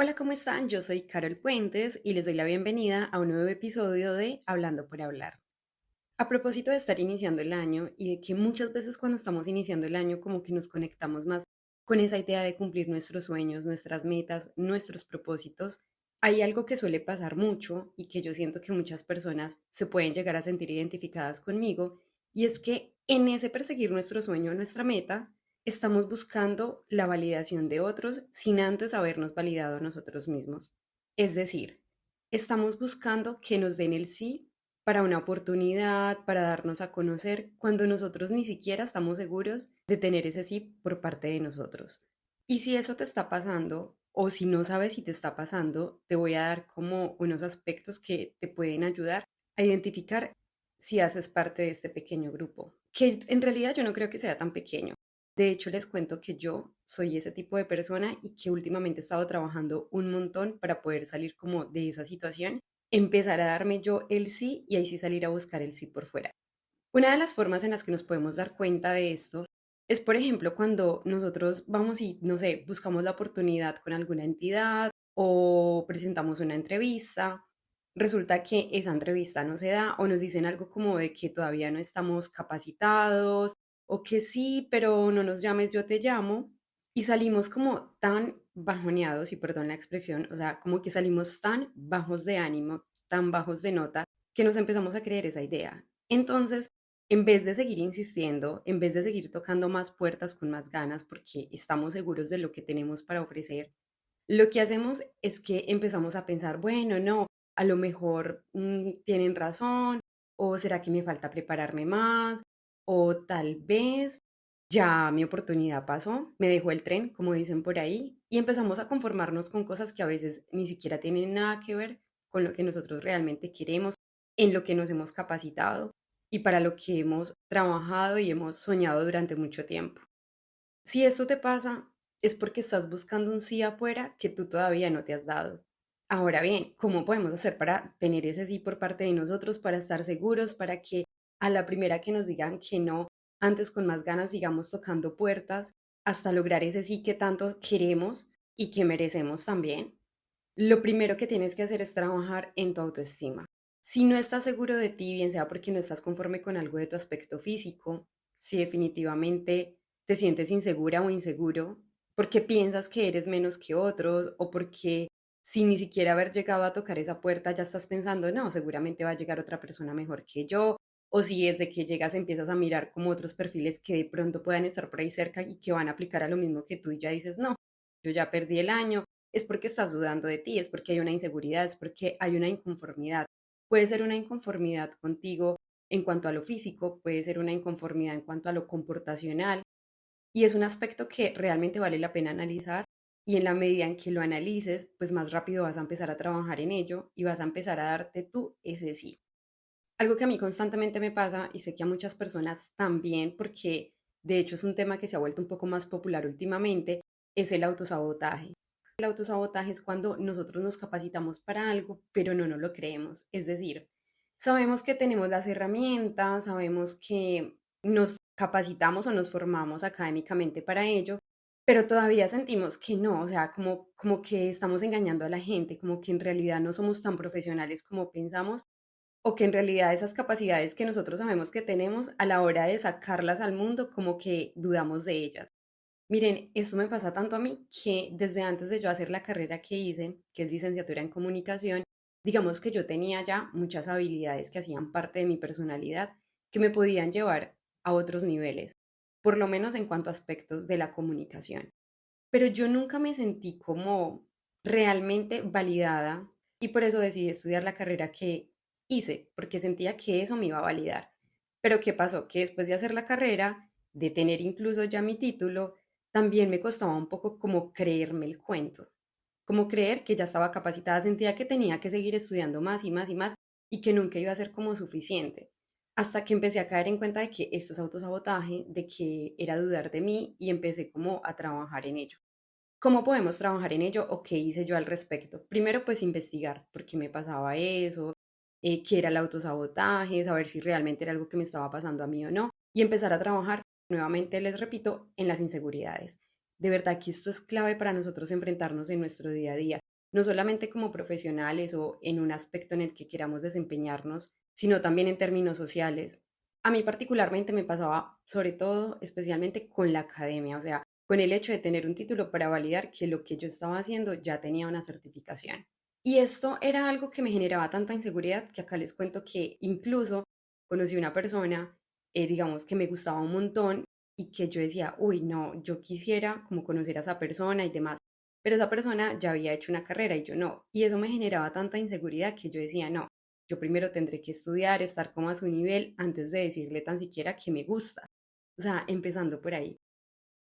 Hola, ¿cómo están? Yo soy Carol Puentes y les doy la bienvenida a un nuevo episodio de Hablando por Hablar. A propósito de estar iniciando el año y de que muchas veces cuando estamos iniciando el año como que nos conectamos más con esa idea de cumplir nuestros sueños, nuestras metas, nuestros propósitos, hay algo que suele pasar mucho y que yo siento que muchas personas se pueden llegar a sentir identificadas conmigo, y es que en ese perseguir nuestro sueño, nuestra meta, estamos buscando la validación de otros sin antes habernos validado a nosotros mismos. Es decir, estamos buscando que nos den el sí para una oportunidad, para darnos a conocer, cuando nosotros ni siquiera estamos seguros de tener ese sí por parte de nosotros. Y si eso te está pasando, o si no sabes si te está pasando, te voy a dar como unos aspectos que te pueden ayudar a identificar si haces parte de este pequeño grupo, que en realidad yo no creo que sea tan pequeño. De hecho, les cuento que yo soy ese tipo de persona y que últimamente he estado trabajando un montón para poder salir como de esa situación, empezar a darme yo el sí y ahí sí salir a buscar el sí por fuera. Una de las formas en las que nos podemos dar cuenta de esto es, por ejemplo, cuando nosotros vamos y, no sé, buscamos la oportunidad con alguna entidad o presentamos una entrevista. Resulta que esa entrevista no se da o nos dicen algo como de que todavía no estamos capacitados o que sí, pero no nos llames, yo te llamo. Y salimos como tan bajoneados, y perdón la expresión, o sea, como que salimos tan bajos de ánimo, tan bajos de nota, que nos empezamos a creer esa idea. Entonces, en vez de seguir insistiendo, en vez de seguir tocando más puertas con más ganas porque estamos seguros de lo que tenemos para ofrecer, lo que hacemos es que empezamos a pensar, bueno, no, a lo mejor tienen razón, o será que me falta prepararme más, o tal vez ya mi oportunidad pasó, me dejó el tren, como dicen por ahí, y empezamos a conformarnos con cosas que a veces ni siquiera tienen nada que ver con lo que nosotros realmente queremos, en lo que nos hemos capacitado y para lo que hemos trabajado y hemos soñado durante mucho tiempo. Si esto te pasa, es porque estás buscando un sí afuera que tú todavía no te has dado. Ahora bien, ¿cómo podemos hacer para tener ese sí por parte de nosotros, para estar seguros, para que a la primera que nos digan que no, antes con más ganas sigamos tocando puertas hasta lograr ese sí que tanto queremos y que merecemos también? Lo primero que tienes que hacer es trabajar en tu autoestima. Si no estás seguro de ti, bien sea porque no estás conforme con algo de tu aspecto físico, si definitivamente te sientes insegura o inseguro, porque piensas que eres menos que otros, o porque sin ni siquiera haber llegado a tocar esa puerta ya estás pensando, no, seguramente va a llegar otra persona mejor que yo, o si desde que llegas empiezas a mirar como otros perfiles que de pronto puedan estar por ahí cerca y que van a aplicar a lo mismo que tú y ya dices, no, yo ya perdí el año, es porque estás dudando de ti, es porque hay una inseguridad, es porque hay una inconformidad. Puede ser una inconformidad contigo en cuanto a lo físico, puede ser una inconformidad en cuanto a lo comportacional, y es un aspecto que realmente vale la pena analizar, y en la medida en que lo analices, pues más rápido vas a empezar a trabajar en ello y vas a empezar a darte tú ese sí. Algo que a mí constantemente me pasa, y sé que a muchas personas también, porque de hecho es un tema que se ha vuelto un poco más popular últimamente, es el autosabotaje. El autosabotaje es cuando nosotros nos capacitamos para algo, pero no nos lo creemos. Es decir, sabemos que tenemos las herramientas, sabemos que nos capacitamos o nos formamos académicamente para ello, pero todavía sentimos que no, o sea, como que estamos engañando a la gente, como que en realidad no somos tan profesionales como pensamos, o que en realidad esas capacidades que nosotros sabemos que tenemos a la hora de sacarlas al mundo, como que dudamos de ellas. Miren, esto me pasa tanto a mí que desde antes de yo hacer la carrera que hice, que es licenciatura en comunicación, digamos que yo tenía ya muchas habilidades que hacían parte de mi personalidad, que me podían llevar a otros niveles, por lo menos en cuanto a aspectos de la comunicación. Pero yo nunca me sentí como realmente validada, y por eso decidí estudiar la carrera que hice, porque sentía que eso me iba a validar. Pero ¿qué pasó? Que después de hacer la carrera, de tener incluso ya mi título, también me costaba un poco como creerme el cuento, como creer que ya estaba capacitada, sentía que tenía que seguir estudiando más y más y más y que nunca iba a ser como suficiente. Hasta que empecé a caer en cuenta de que esto es autosabotaje, de que era dudar de mí, y empecé como a trabajar en ello. ¿Cómo podemos trabajar en ello o qué hice yo al respecto? Primero, pues investigar por qué me pasaba eso, qué era el autosabotaje, saber si realmente era algo que me estaba pasando a mí o no, y empezar a trabajar, nuevamente les repito, en las inseguridades. De verdad que esto es clave para nosotros enfrentarnos en nuestro día a día. no solamente como profesionales o en un aspecto en el que queramos desempeñarnos, sino también en términos sociales. A mí particularmente me pasaba, sobre todo, especialmente con la academia, o sea, con el hecho de tener un título para validar que lo que yo estaba haciendo ya tenía una certificación. Y esto era algo que me generaba tanta inseguridad que acá les cuento que incluso conocí una persona, digamos, que me gustaba un montón y que yo decía, uy, no, yo quisiera como conocer a esa persona y demás, pero esa persona ya había hecho una carrera y yo no. Y eso me generaba tanta inseguridad que yo decía, no, yo primero tendré que estudiar, estar como a su nivel antes de decirle tan siquiera que me gusta. O sea, empezando por ahí.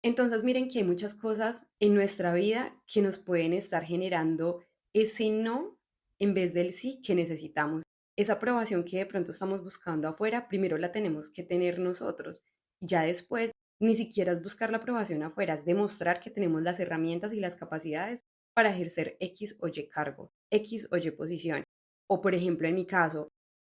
Entonces, miren que hay muchas cosas en nuestra vida que nos pueden estar generando ese no en vez del sí que necesitamos. Esa aprobación que de pronto estamos buscando afuera, primero la tenemos que tener nosotros. Ya después, ni siquiera es buscar la aprobación afuera, es demostrar que tenemos las herramientas y las capacidades para ejercer X o Y cargo, X o Y posición. O por ejemplo, en mi caso,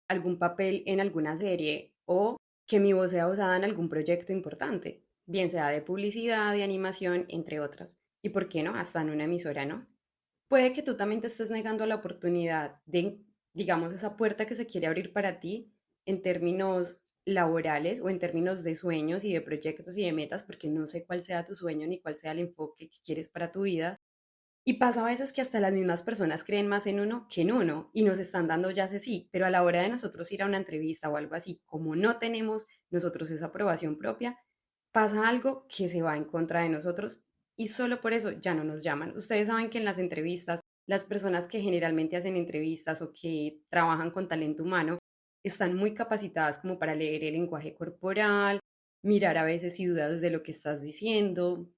algún papel en alguna serie o que mi voz sea usada en algún proyecto importante, bien sea de publicidad, de animación, entre otras. Y por qué no, hasta en una emisora, ¿no? Puede que tú también te estés negando la oportunidad de, digamos, esa puerta que se quiere abrir para ti en términos laborales o en términos de sueños y de proyectos y de metas, porque no sé cuál sea tu sueño ni cuál sea el enfoque que quieres para tu vida, y pasa a veces que hasta las mismas personas creen más en uno que en uno y nos están dando ya ese sí, pero a la hora de nosotros ir a una entrevista o algo así, como no tenemos nosotros esa aprobación propia, pasa algo que se va en contra de nosotros y solo por eso ya no nos llaman. Ustedes saben que en las entrevistas, las personas que generalmente hacen entrevistas o que trabajan con talento humano están muy capacitadas como para leer el lenguaje corporal, mirar a veces si dudas de lo que estás diciendo,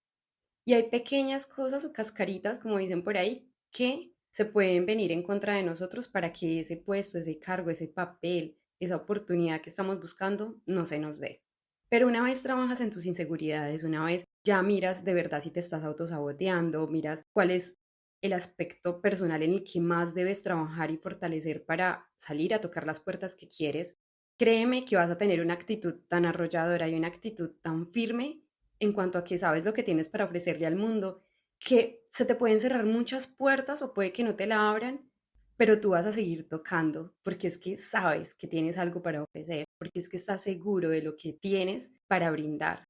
y hay pequeñas cosas o cascaritas, como dicen por ahí, que se pueden venir en contra de nosotros para que ese puesto, ese cargo, ese papel, esa oportunidad que estamos buscando no se nos dé. Pero una vez trabajas en tus inseguridades, una vez ya miras de verdad si te estás autosaboteando, miras cuál es el aspecto personal en el que más debes trabajar y fortalecer para salir a tocar las puertas que quieres, créeme que vas a tener una actitud tan arrolladora y una actitud tan firme en cuanto a que sabes lo que tienes para ofrecerle al mundo, que se te pueden cerrar muchas puertas o puede que no te la abran, pero tú vas a seguir tocando porque es que sabes que tienes algo para ofrecer, porque es que estás seguro de lo que tienes para brindar.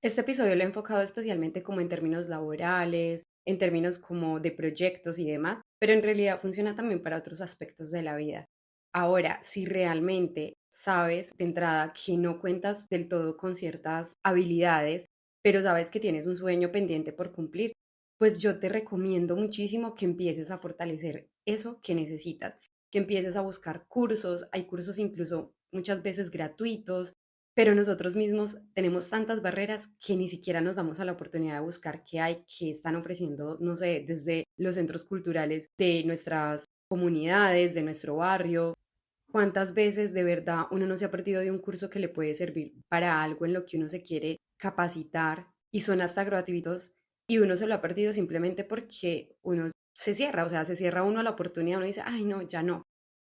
Este episodio lo he enfocado especialmente como en términos laborales, en términos como de proyectos y demás, pero en realidad funciona también para otros aspectos de la vida. Ahora, si realmente sabes de entrada que no cuentas del todo con ciertas habilidades, pero sabes que tienes un sueño pendiente por cumplir, pues yo te recomiendo muchísimo que empieces a fortalecer eso que necesitas, que empieces a buscar cursos, hay cursos incluso muchas veces gratuitos, pero nosotros mismos tenemos tantas barreras que ni siquiera nos damos a la oportunidad de buscar qué hay, qué están ofreciendo, no sé, desde los centros culturales de nuestras comunidades, de nuestro barrio. ¿Cuántas veces de verdad uno no se ha perdido de un curso que le puede servir para algo en lo que uno se quiere capacitar y son hasta gratuitos y uno se lo ha perdido simplemente porque uno se cierra, o sea, se cierra uno a la oportunidad, uno dice, ay, no, ya no.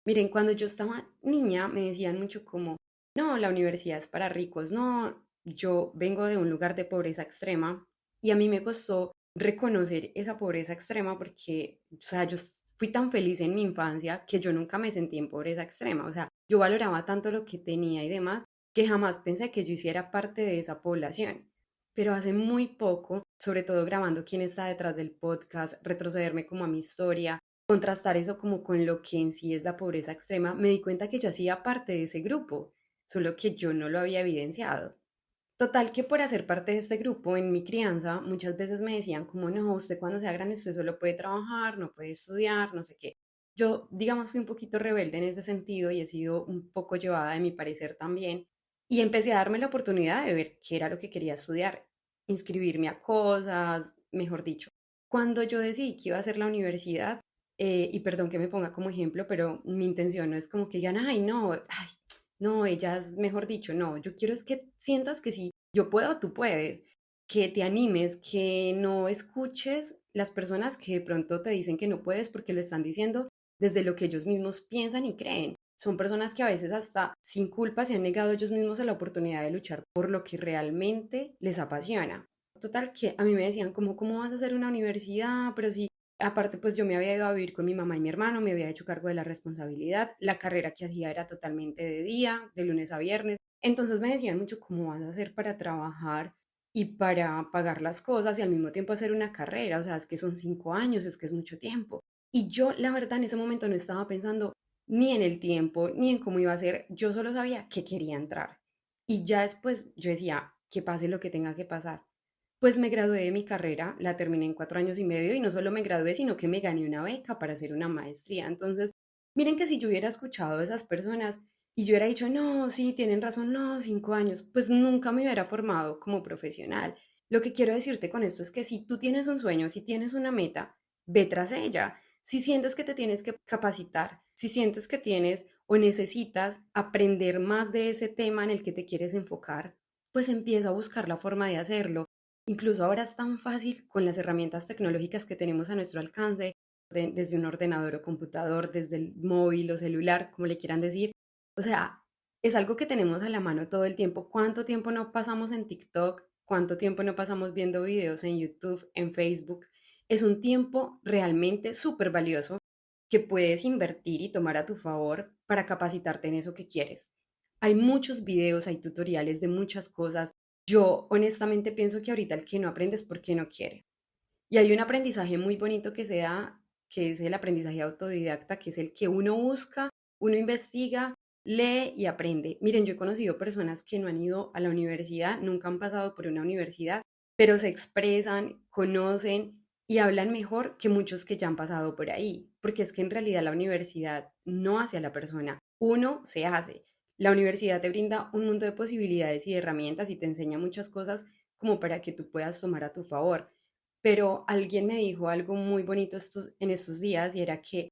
Miren, cuando yo estaba niña me decían mucho como, no, la universidad es para ricos, no, yo vengo de un lugar de pobreza extrema y a mí me costó reconocer esa pobreza extrema porque, o sea, yo fui tan feliz en mi infancia que yo nunca me sentí en pobreza extrema, o sea, yo valoraba tanto lo que tenía y demás que jamás pensé que yo hiciera parte de esa población. Pero hace muy poco, sobre todo grabando quién está detrás del podcast, retrocederme como a mi historia, contrastar eso como con lo que en sí es la pobreza extrema, me di cuenta que yo hacía parte de ese grupo, solo que yo no lo había evidenciado. Total que por hacer parte de este grupo en mi crianza, muchas veces me decían como, no, usted cuando sea grande usted solo puede trabajar, no puede estudiar, no sé qué. Yo, digamos, fui un poquito rebelde en ese sentido y he sido un poco llevada de mi parecer también. Y empecé a darme la oportunidad de ver qué era lo que quería estudiar, inscribirme a cosas, mejor dicho. Cuando yo decidí que iba a hacer la universidad, y perdón que me ponga como ejemplo, pero mi intención no es como que digan, ay, no, ay, no, ellas, mejor dicho, no, yo quiero es que sientas que si yo puedo, tú puedes, que te animes, que no escuches las personas que de pronto te dicen que no puedes porque lo están diciendo desde lo que ellos mismos piensan y creen. Son personas que a veces hasta sin culpa se han negado ellos mismos a la oportunidad de luchar por lo que realmente les apasiona. Total, que a mí me decían como, ¿cómo vas a hacer una universidad? Pero si Aparte, pues yo me había ido a vivir con mi mamá y mi hermano, me había hecho cargo de la responsabilidad, la carrera que hacía era totalmente de día, de lunes a viernes, entonces me decían mucho cómo vas a hacer para trabajar y para pagar las cosas y al mismo tiempo hacer una carrera, o sea, es que son 5 años, es que es mucho tiempo. Y yo, la verdad, en ese momento no estaba pensando ni en el tiempo, ni en cómo iba a ser, yo solo sabía que quería entrar. Y ya después yo decía, que pase lo que tenga que pasar. Pues me gradué de mi carrera, la terminé en 4 años y medio y no solo me gradué, sino que me gané una beca para hacer una maestría. Entonces, miren que si yo hubiera escuchado a esas personas y yo hubiera dicho, no, sí, tienen razón, no, 5 años, pues nunca me hubiera formado como profesional. Lo que quiero decirte con esto es que si tú tienes un sueño, si tienes una meta, ve tras ella. Si sientes que te tienes que capacitar, si sientes que tienes o necesitas aprender más de ese tema en el que te quieres enfocar, pues empieza a buscar la forma de hacerlo. Incluso ahora es tan fácil con las herramientas tecnológicas que tenemos a nuestro alcance, desde un ordenador o computador, desde el móvil o celular, como le quieran decir. O sea, es algo que tenemos a la mano todo el tiempo. ¿Cuánto tiempo no pasamos en TikTok? ¿Cuánto tiempo no pasamos viendo videos en YouTube, en Facebook? Es un tiempo realmente súper valioso que puedes invertir y tomar a tu favor para capacitarte en eso que quieres. Hay muchos videos, hay tutoriales de muchas cosas. Yo honestamente pienso que ahorita el que no aprende es porque no quiere. Y hay un aprendizaje muy bonito que se da, que es el aprendizaje autodidacta, que es el que uno busca, uno investiga, lee y aprende. Miren, yo he conocido personas que no han ido a la universidad, nunca han pasado por una universidad, pero se expresan, conocen y hablan mejor que muchos que ya han pasado por ahí, porque es que en realidad la universidad no hace a la persona, uno se hace. La universidad te brinda un mundo de posibilidades y de herramientas y te enseña muchas cosas como para que tú puedas tomar a tu favor. Pero alguien me dijo algo muy bonito en estos días y era que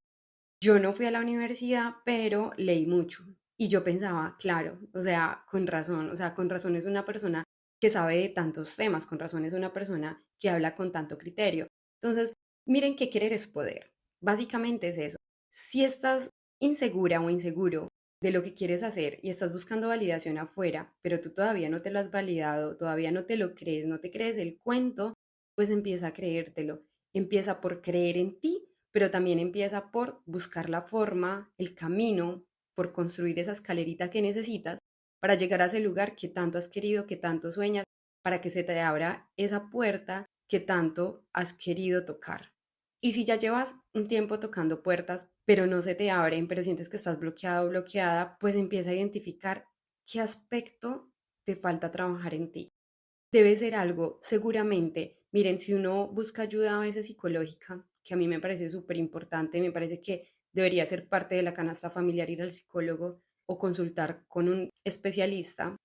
yo no fui a la universidad, pero leí mucho. Y yo pensaba, claro, o sea, con razón es una persona que sabe de tantos temas, con razón es una persona que habla con tanto criterio. Entonces, miren que querer es poder. Básicamente es eso. Si estás insegura o inseguro de lo que quieres hacer y estás buscando validación afuera, pero tú todavía no te lo has validado, todavía no te lo crees, no te crees el cuento, pues empieza a creértelo. Empieza por creer en ti, pero también empieza por buscar la forma, el camino, por construir esa escalerita que necesitas para llegar a ese lugar que tanto has querido, que tanto sueñas, para que se te abra esa puerta que tanto has querido tocar. Y si ya llevas un tiempo tocando puertas, pero no se te abren, pero sientes que estás bloqueado o bloqueada, pues empieza a identificar qué aspecto te falta trabajar en ti. Debe ser algo, seguramente. Miren, si uno busca ayuda a veces psicológica, que a mí me parece súper importante, me parece que debería ser parte de la canasta familiar ir al psicólogo o consultar con un especialista,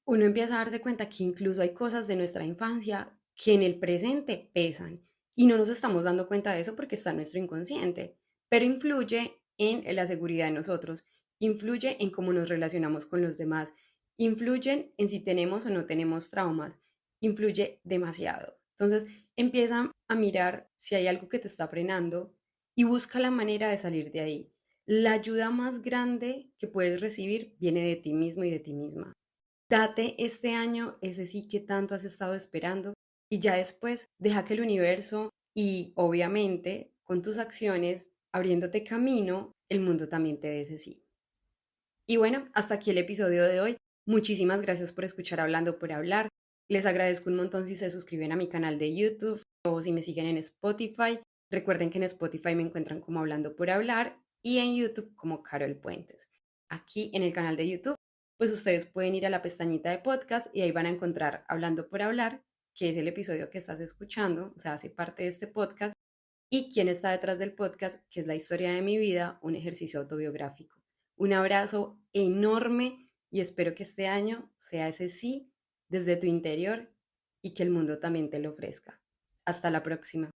uno empieza a darse cuenta que incluso hay cosas de nuestra infancia que en el presente pesan y no nos estamos dando cuenta de eso porque está en nuestro inconsciente, pero influye en la seguridad de nosotros, influye en cómo nos relacionamos con los demás, influyen en si tenemos o no tenemos traumas, influye demasiado. Entonces, empieza a mirar si hay algo que te está frenando y busca la manera de salir de ahí. La ayuda más grande que puedes recibir viene de ti mismo y de ti misma. Date este año ese sí que tanto has estado esperando y ya después deja que el universo y obviamente con tus acciones abriéndote camino, el mundo también te dé ese sí. Y bueno, hasta aquí el episodio de hoy. Muchísimas gracias por escuchar Hablando por Hablar. Les agradezco un montón si se suscriben a mi canal de YouTube o si me siguen en Spotify. Recuerden que en Spotify me encuentran como Hablando por Hablar y en YouTube como Carol Puentes. Aquí en el canal de YouTube, pues ustedes pueden ir a la pestañita de podcast y ahí van a encontrar Hablando por Hablar, que es el episodio que estás escuchando, o sea, hace parte de este podcast, y quién está detrás del podcast, que es la historia de mi vida, un ejercicio autobiográfico. Un abrazo enorme y espero que este año sea ese sí desde tu interior y que el mundo también te lo ofrezca. Hasta la próxima.